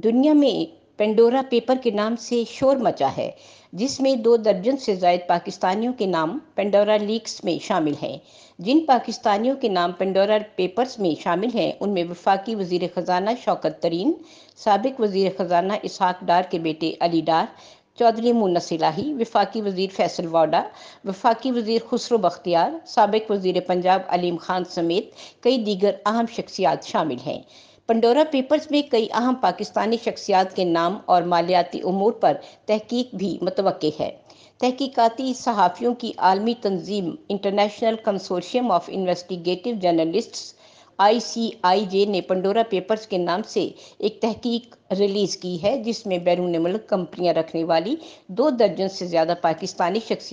دنیا میں Pandora paper کے نام سے شور مچا ہے، جس میں 2 درجن سے زائد پاکستانیوں کے نام پینڈورا لیکس میں شامل ہیں۔ جن پاکستانیوں کے نام پینڈورا پیپرز میں شامل ہیں ان میں وفاقی وزیر خزانہ شوکت طرین، سابق وزیر خزانہ اسحاق ڈار کے بیٹے علی ڈار، چودھری مونس الہی، وفاقی وزیر فیصل واڈا، وفاقی وزیر خسرو بختیار، سابق وزیر پنجاب علیم خان سمیت کئی دیگر اہم شخصیات شامل ہیں۔ پینڈورا پیپرز میں کئی اہم پاکستانی شخصیات کے نام اور مالیاتی امور پر تحقیق بھی متوقع ہے۔ تحقیقاتی صحافیوں کی عالمی تنظیم international consortium of investigative journalists ICIJ نے پینڈورا پیپرز کے نام سے ایک تحقیق ریلیز کی ہے، جس میں بیرون ملک کمپنیاں رکھنے والی 2 درجن سے زیادہ پاکستانی شخصیات